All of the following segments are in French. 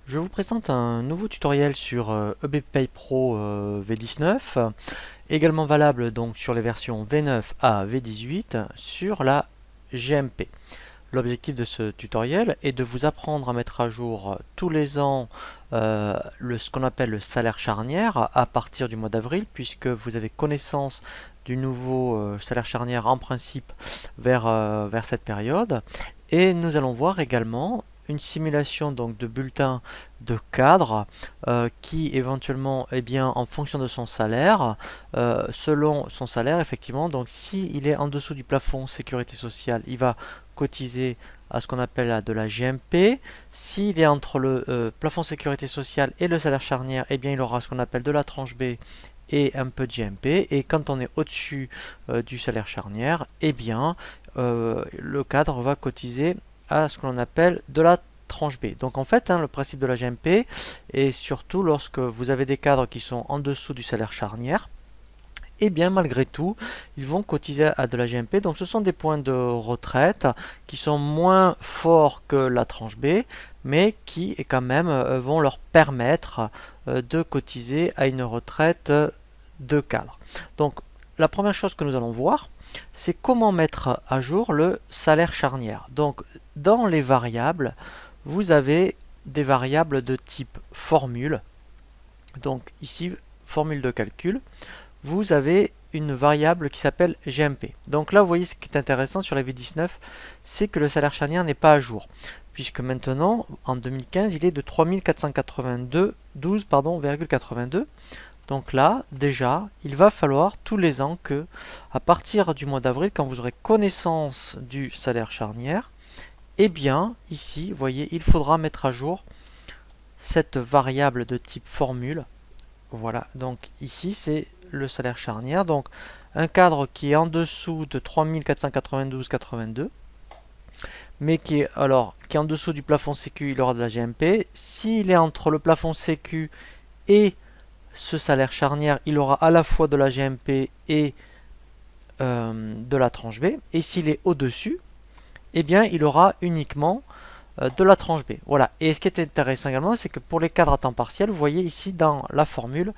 Je vous présente un nouveau tutoriel sur EBPay Pro V19, également valable donc sur les versions V9 à V18 sur la GMP. L'objectif de ce tutoriel est de vous apprendre à mettre à jour tous les ans ce qu'on appelle le salaire charnière à partir du mois d'avril, puisque vous avez connaissance du nouveau salaire charnière en principe vers cette période. Et nous allons voir également une simulation donc de bulletin de cadre qui éventuellement, eh bien, en fonction de son salaire, selon son salaire effectivement, donc s'il est en dessous du plafond sécurité sociale, il va cotiser à ce qu'on appelle de la GMP. S'il est entre le plafond sécurité sociale et le salaire charnière, eh bien il aura ce qu'on appelle de la tranche B et un peu de GMP. Et quand on est au-dessus du salaire charnière, eh bien le cadre va cotiser à ce que l'on appelle de la tranche B. Donc en fait, le principe de la GMP, et surtout lorsque vous avez des cadres qui sont en dessous du salaire charnière, et bien malgré tout, ils vont cotiser à de la GMP. Donc ce sont des points de retraite qui sont moins forts que la tranche B, mais qui quand même vont leur permettre de cotiser à une retraite de cadre. Donc la première chose que nous allons voir, c'est comment mettre à jour le salaire charnière. Donc dans les variables, vous avez des variables de type formule. Donc ici, formule de calcul. Vous avez une variable qui s'appelle GMP. Donc là, vous voyez, ce qui est intéressant sur la V19, c'est que le salaire charnière n'est pas à jour, puisque maintenant, en 2015, il est de 3492,82. Donc là, déjà, il va falloir tous les ans que, à partir du mois d'avril, quand vous aurez connaissance du salaire charnière, eh bien, ici, vous voyez, il faudra mettre à jour cette variable de type formule. Voilà, donc ici, c'est le salaire charnière. Donc, un cadre qui est en dessous de 3492,82, mais qui est en dessous du plafond sécu, il aura de la GMP. S'il est entre le plafond sécu et ce salaire charnière, il aura à la fois de la GMP et de la tranche B. Et s'il est au-dessus, eh bien, il aura uniquement de la tranche B. Voilà. Et ce qui est intéressant également, c'est que pour les cadres à temps partiel, vous voyez ici dans la formule,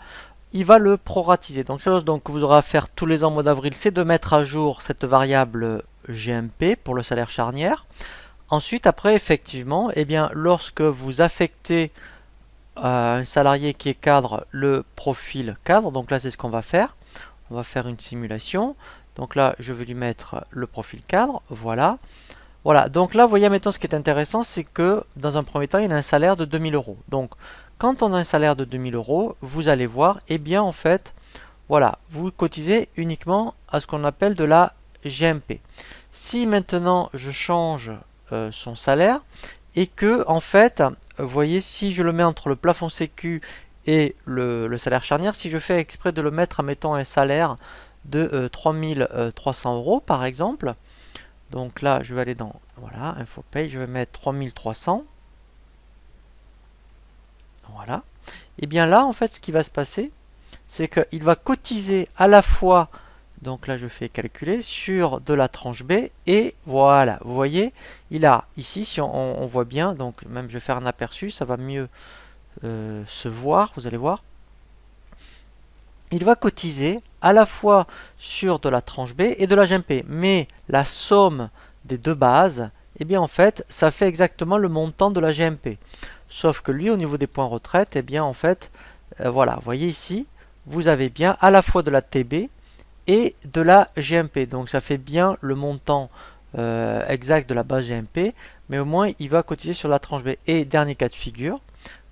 il va le proratiser. Donc, c'est donc que vous aurez à faire tous les ans au mois d'avril, c'est de mettre à jour cette variable GMP pour le salaire charnière. Ensuite, après, effectivement, eh bien, lorsque vous affectez un salarié qui est cadre le profil cadre, donc là, c'est ce qu'on va faire. On va faire une simulation. Donc là, je vais lui mettre le profil cadre. Voilà. Voilà, donc là, vous voyez maintenant ce qui est intéressant, c'est que dans un premier temps, il a un salaire de 2000 euros. Donc, quand on a un salaire de 2000 euros, vous allez voir, eh bien, en fait, voilà, vous cotisez uniquement à ce qu'on appelle de la GMP. Si maintenant je change son salaire et que, en fait, vous voyez, si je le mets entre le plafond sécu et le salaire charnière, si je fais exprès de le mettre, admettons, un salaire de 3300 euros, par exemple, donc là, je vais aller dans, voilà, Info Paye, je vais mettre 3300. Voilà. Et bien là, en fait, ce qui va se passer, c'est qu'il va cotiser à la fois, donc là je fais calculer, sur de la tranche B, et voilà, vous voyez, il a ici, si on voit bien, donc même je vais faire un aperçu, ça va mieux se voir, vous allez voir. Il va cotiser à la fois sur de la tranche B et de la GMP, mais la somme des deux bases, eh bien en fait, ça fait exactement le montant de la GMP. Sauf que lui, au niveau des points retraite, eh bien en fait, voilà, vous voyez ici, vous avez bien à la fois de la TB et de la GMP. Donc ça fait bien le montant exact de la base GMP, mais au moins il va cotiser sur la tranche B. Et dernier cas de figure,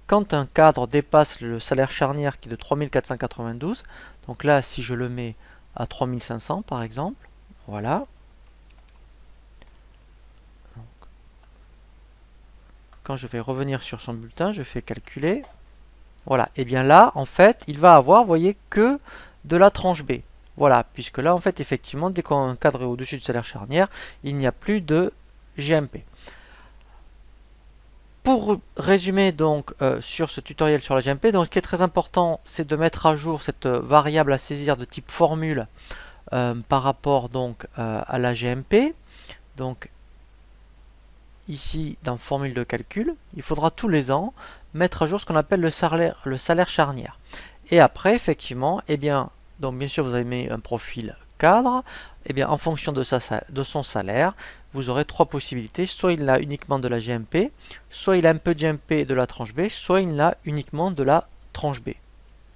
quand un cadre dépasse le salaire charnière qui est de 3492, donc là si je le mets à 3500 par exemple, voilà. Donc, quand je vais revenir sur son bulletin, je fais calculer. Voilà, et bien là, en fait, il va avoir, vous voyez, que de la tranche B. Voilà, puisque là, en fait, effectivement, dès qu'on cadre est au-dessus du salaire charnière, il n'y a plus de GMP. Pour résumer donc sur ce tutoriel sur la GMP, donc ce qui est très important, c'est de mettre à jour cette variable à saisir de type formule par rapport donc à la GMP. Donc ici dans formule de calcul, il faudra tous les ans mettre à jour ce qu'on appelle le salaire charnière. Et après, effectivement, eh bien, donc bien sûr, vous avez mis un profil cadre. Eh bien, en fonction de son salaire, vous aurez trois possibilités. Soit il a uniquement de la GMP, soit il a un peu de GMP de la tranche B, soit il a uniquement de la tranche B.